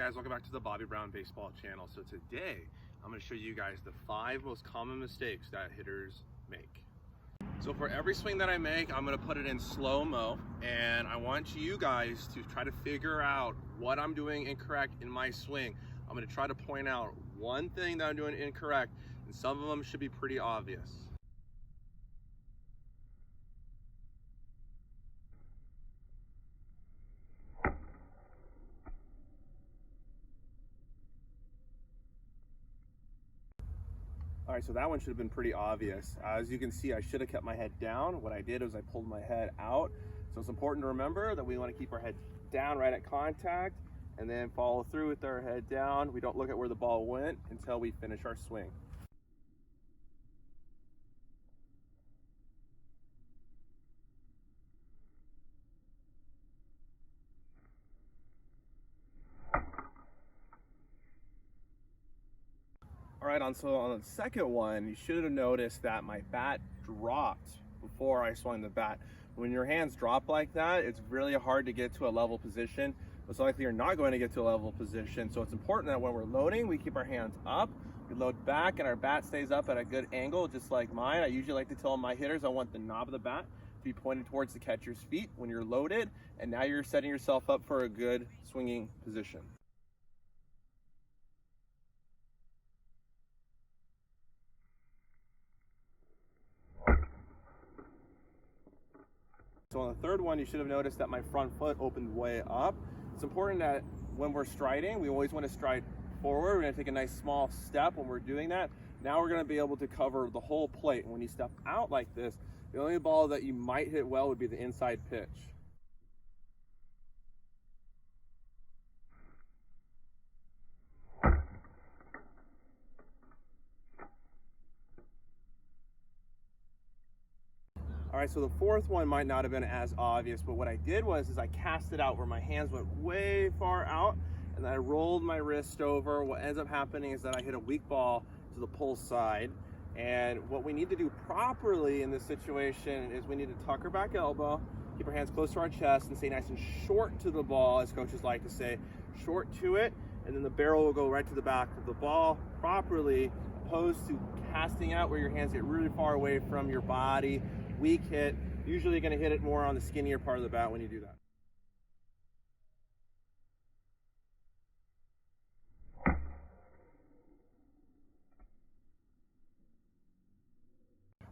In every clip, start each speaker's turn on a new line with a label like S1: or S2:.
S1: guys, welcome back to the Bobby Brown Baseball channel. So today I'm going to show you guys the 5 most common mistakes that hitters make. So for every swing that I make, I'm going to put it in slow-mo, and I want you guys to try to figure out what I'm doing incorrect in my swing. I'm going to try to point out one thing that I'm doing incorrect, and some of them should be pretty obvious. All right, so that one should have been pretty obvious. As you can see, I should have kept my head down. What I did was I pulled my head out. So it's important to remember that we want to keep our head down right at contact and then follow through with our head down. We don't look at where the ball went until we finish our swing. All right, so on the second one, you should have noticed that my bat dropped before I swung the bat. When your hands drop like that, it's really hard to get to a level position. Most likely you're not going to get to a level position. So it's important that when we're loading, we keep our hands up, we load back, and our bat stays up at a good angle, just like mine. I usually like to tell my hitters I want the knob of the bat to be pointed towards the catcher's feet when you're loaded, and now you're setting yourself up for a good swinging position. So on the third one, you should have noticed that my front foot opened way up. It's important that when we're striding, we always want to stride forward. We're going to take a nice small step when we're doing that. Now we're going to be able to cover the whole plate. And when you step out like this, the only ball that you might hit well would be the inside pitch. All right, so the fourth one might not have been as obvious, but what I did was I cast it out where my hands went way far out, and then I rolled my wrist over. What ends up happening is that I hit a weak ball to the pull side, and what we need to do properly in this situation is we need to tuck our back elbow, keep our hands close to our chest, and stay nice and short to the ball, as coaches like to say, short to it, and then the barrel will go right to the back of the ball properly, opposed to casting out where your hands get really far away from your body. Weak hit. Usually you're going to hit it more on the skinnier part of the bat when you do that.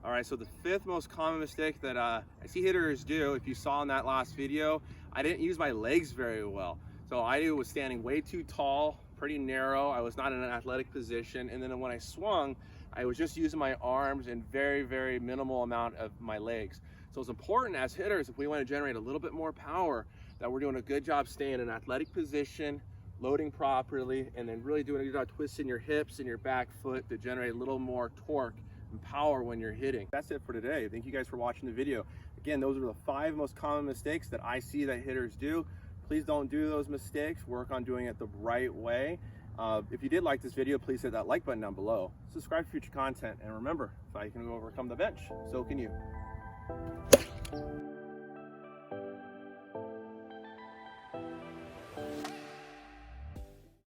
S1: All right, so the fifth most common mistake that I see hitters do, if you saw in that last video, I didn't use my legs very well. So I was standing way too tall, pretty narrow. I was not in an athletic position. And then when I swung, I was just using my arms and very, very minimal amount of my legs. So it's important as hitters, if we want to generate a little bit more power, that we're doing a good job staying in an athletic position, loading properly, and then really doing a good job twisting your hips and your back foot to generate a little more torque and power when you're hitting. That's it for today. Thank you guys for watching the video. Again, those are the 5 most common mistakes that I see that hitters do. Please don't do those mistakes. Work on doing it the right way. If you did like this video, please hit that like button down below. Subscribe for future content. And remember, if I can overcome the bench, so can you.